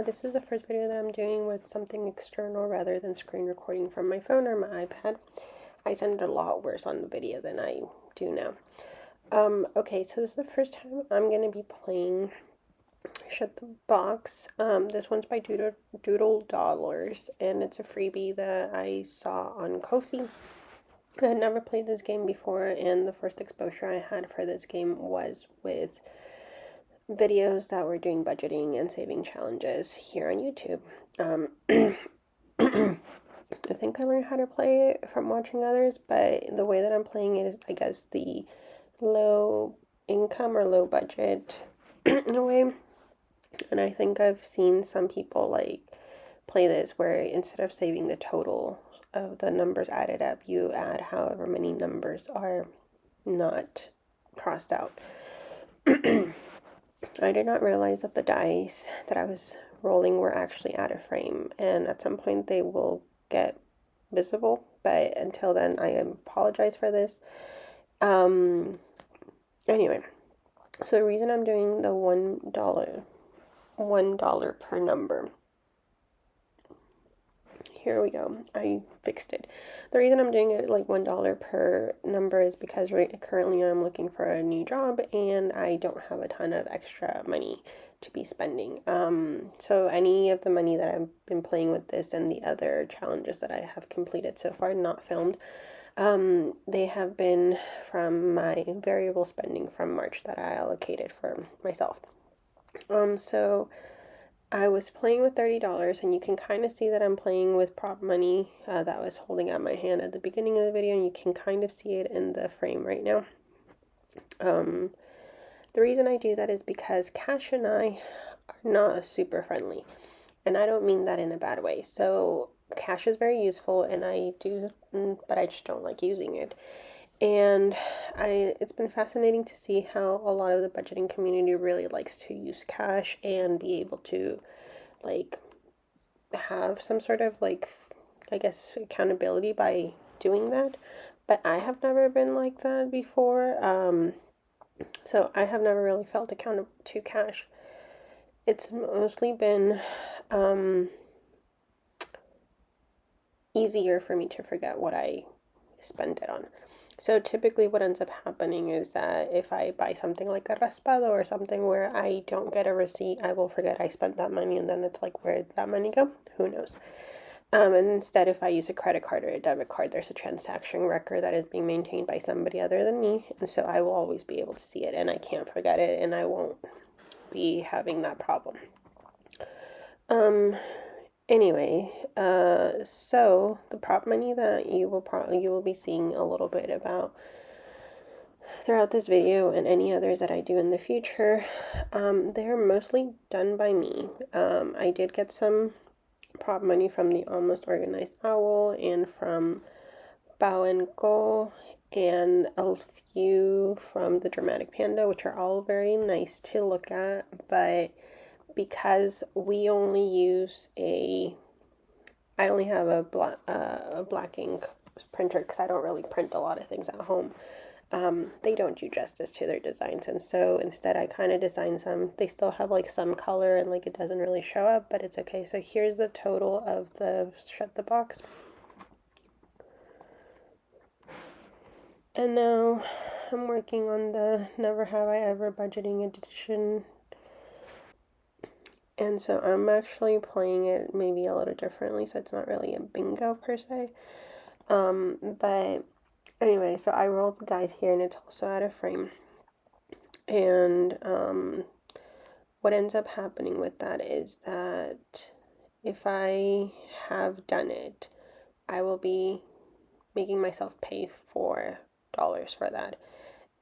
This is the first video that I'm doing with something external rather than screen recording from my phone or my iPad. I sounded a lot worse on the video than I do now. Okay, so this is the first time I'm going to be playing Shut the Box. This one's by Doodle Dollars, and it's a freebie that I saw on Ko-fi. I had never played this game before, and the first exposure I had for this game was with videos that were doing budgeting and saving challenges here on YouTube. I think I learned how to play it from watching others, but the way that I'm playing it is, I guess, the low income or low budget in a way. And I think I've seen some people like play this where instead of saving the total of the numbers added up, you add however many numbers are not crossed out. I did not realize that the dice that I was rolling were actually out of frame, and at some point they will get visible, but until then I apologize for this. Anyway, so the reason I'm doing the $1 per number, here we go, I fixed it. The reason I'm doing it like $1 per number is because currently I'm looking for a new job and I don't have a ton of extra money to be spending. So any of the money that I've been playing with this and the other challenges that I have completed so far, not filmed, they have been from my variable spending from March that I allocated for myself. So I was playing with $30, and you can kind of see that I'm playing with prop money that I was holding out my hand at the beginning of the video, and you can kind of see it in the frame right now. The reason I do that is because Cash and I are not super friendly, and I don't mean that in a bad way. So Cash is very useful, and but I just don't like using it. And it's been fascinating to see how a lot of the budgeting community really likes to use Cash and be able to like have some sort of like, I guess, accountability by doing that. But I have never been like that before. So I have never really felt accountable to Cash. It's mostly been easier for me to forget what I spent it on. So typically what ends up happening is that if I buy something like a raspado or something where I don't get a receipt, I will forget I spent that money, and then it's like, where did that money go? Who knows? And instead, if I use a credit card or a debit card, there's a transaction record that is being maintained by somebody other than me, and so I will always be able to see it, and I can't forget it, and I won't be having that problem. Anyway, so the prop money that you will be seeing a little bit about throughout this video and any others that I do in the future, they're mostly done by me. I did get some prop money from the Almost Organized Owl and from Bao and Go, and a few from the Dramatic Panda, which are all very nice to look at, but because we only use I only have a black ink printer because I don't really print a lot of things at home. They don't do justice to their designs, and so instead I kind of design some. They still have like some color and like it doesn't really show up, but it's okay. So here's the total of the Shut the Box. And now I'm working on the Never Have I Ever budgeting edition. And so I'm actually playing it maybe a little differently, so it's not really a bingo per se. But anyway, so I rolled the dice here, and it's also out of frame. And what ends up happening with that is that if I have done it, I will be making myself pay $4 for that.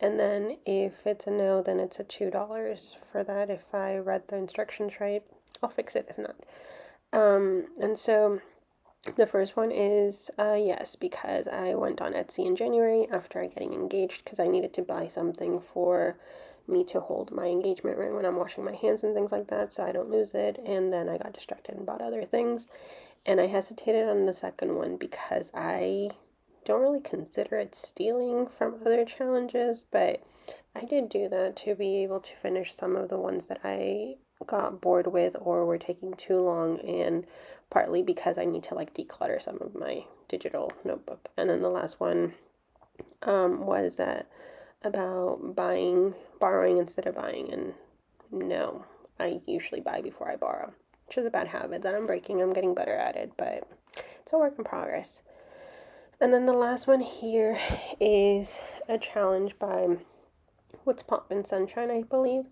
And then if it's a no, then it's a $2 for that. If I read the instructions right, I'll fix it if not. And so the first one is yes, because I went on Etsy in January after getting engaged because I needed to buy something for me to hold my engagement ring when I'm washing my hands and things like that so I don't lose it. And then I got distracted and bought other things. And I hesitated on the second one because I don't really consider it stealing from other challenges, but I did do that to be able to finish some of the ones that I got bored with or were taking too long, and partly because I need to like declutter some of my digital notebook. And then the last one was that about borrowing instead of buying, and no, I usually buy before I borrow, which is a bad habit that I'm breaking. I'm getting better at it, but it's a work in progress. And then the last one here is a challenge by What's Poppin' Sunshine, I believe.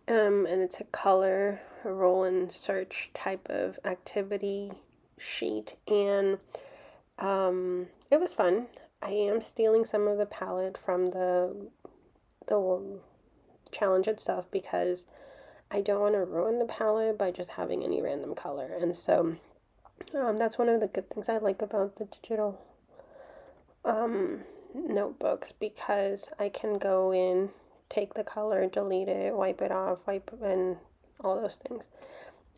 And it's a color, a roll and search type of activity sheet. And it was fun. I am stealing some of the palette from the challenge itself because I don't want to ruin the palette by just having any random color. And so that's one of the good things I like about the digital notebooks, because I can go in, take the color, delete it, wipe it off, and all those things.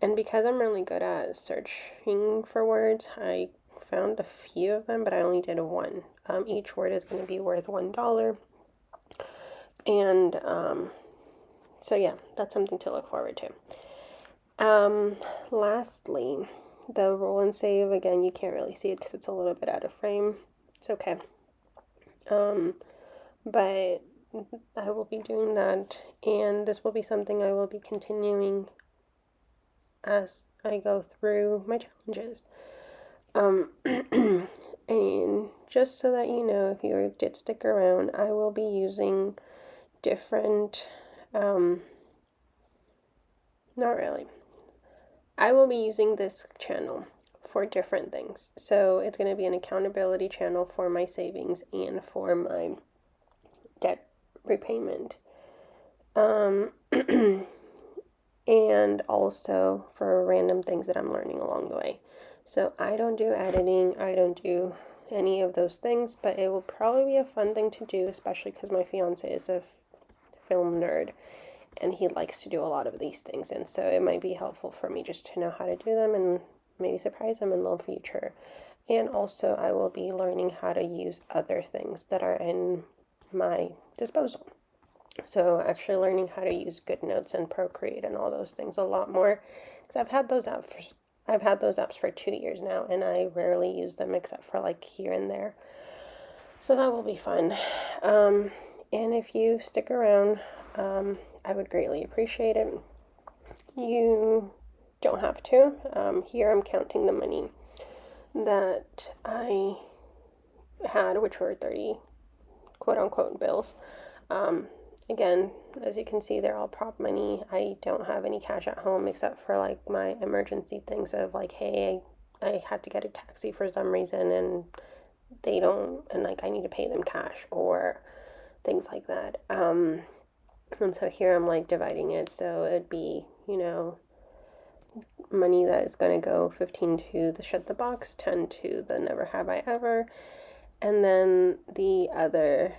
And because I'm really good at searching for words, I found a few of them, but I only did one. Each word is going to be worth $1. And so yeah, that's something to look forward to. Lastly, the roll and save, again, you can't really see it because it's a little bit out of frame. It's okay. But I will be doing that, and this will be something I will be continuing as I go through my challenges. And just so that you know, if you did stick around, I will be using different, not really. I will be using this channel for different things. So it's going to be an accountability channel for my savings and for my debt repayment. And also for random things that I'm learning along the way. So I don't do editing, I don't do any of those things, but it will probably be a fun thing to do, especially because my fiance is a film nerd and he likes to do a lot of these things, and so it might be helpful for me just to know how to do them and maybe surprise him in the future. And also I will be learning how to use other things that are in my disposal. So actually learning how to use GoodNotes and Procreate and all those things a lot more, because I've had those apps for 2 years now, and I rarely use them except for like here and there. So that will be fun. And if you stick around, I would greatly appreciate it. You don't have to. Here I'm counting the money that I had, which were 30 quote-unquote bills. Again, as you can see, they're all prop money. I don't have any cash at home except for like my emergency things of like, hey, I had to get a taxi for some reason and they don't, and like I need to pay them cash or things like that. And so here I'm like dividing it, so it'd be, money that is going to go 15 to the Shut the Box, 10 to the Never Have I Ever, and then the other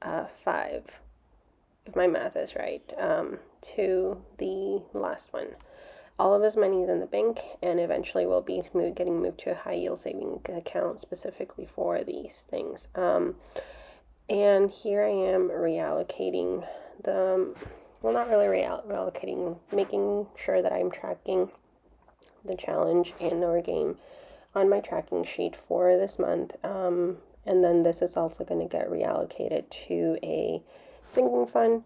5, if my math is right, to the last one. All of his money is in the bank, and eventually will be getting moved to a high yield saving account specifically for these things. And here I am reallocating not really reallocating, making sure that I'm tracking the challenge and our game on my tracking sheet for this month. And then this is also going to get reallocated to a sinking fund.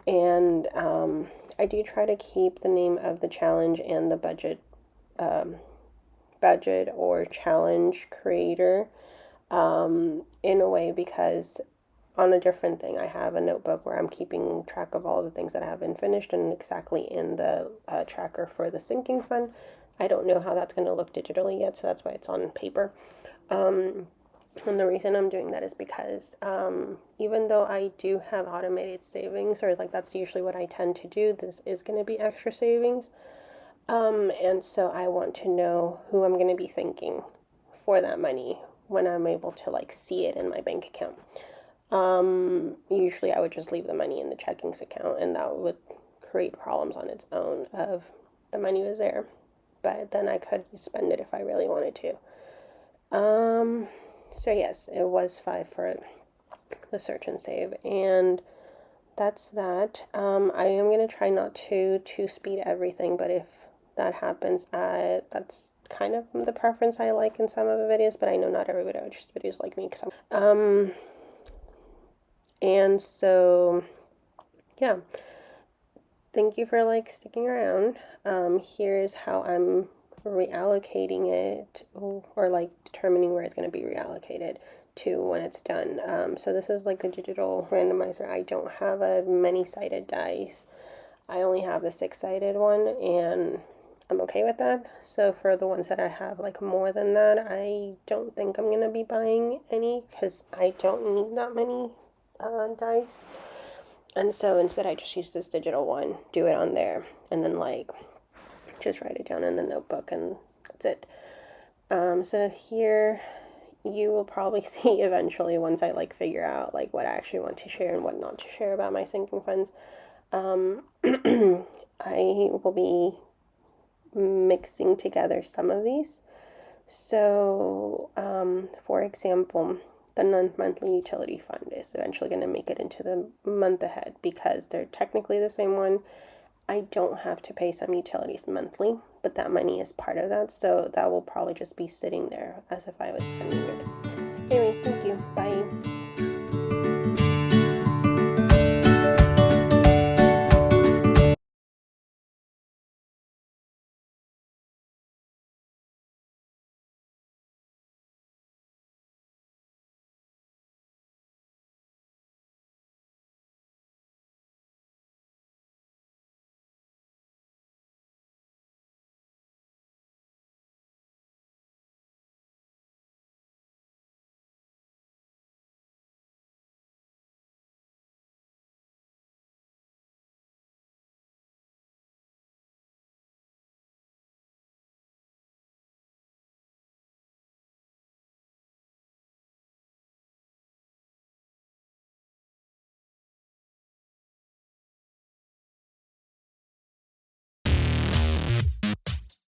And I do try to keep the name of the challenge and the budget or challenge creator in a way, because on a different thing I have a notebook where I'm keeping track of all the things that have been finished and exactly in the tracker for the sinking fund. I don't know how that's going to look digitally yet, so that's why it's on paper. And the reason I'm doing that is because even though I do have automated savings, or like that's usually what I tend to do, this is going to be extra savings. And so I want to know who I'm going to be thanking for that money when I'm able to like see it in my bank account. Usually I would just leave the money in the checkings account, and that would create problems on its own of the money was there, but then I could spend it if I really wanted to. So yes, it was 5 for the search and save, and that's that. I am gonna try not to speed everything, but if that happens, that's kind of the preference I like in some of the videos, but I know not everybody watches videos like me, because and so yeah, thank you for like sticking around. Here's how I'm reallocating it, or like determining where it's going to be reallocated to when it's done. So this is like a digital randomizer. I don't have a many-sided dice. I only have a 6-sided one, and I'm okay with that. So for the ones that I have like more than that, I don't think I'm going to be buying any, because I don't need that many dice. And so instead I just use this digital one, do it on there, and then like just write it down in the notebook, and that's it. So here you will probably see eventually, once I like figure out like what I actually want to share and what not to share about my sinking funds. I will be mixing together some of these. So, for example, the non-monthly utility fund is eventually going to make it into the month ahead, because they're technically the same one. I don't have to pay some utilities monthly, but that money is part of that, so that will probably just be sitting there as if I was spending it. Anyway, thank you. Bye.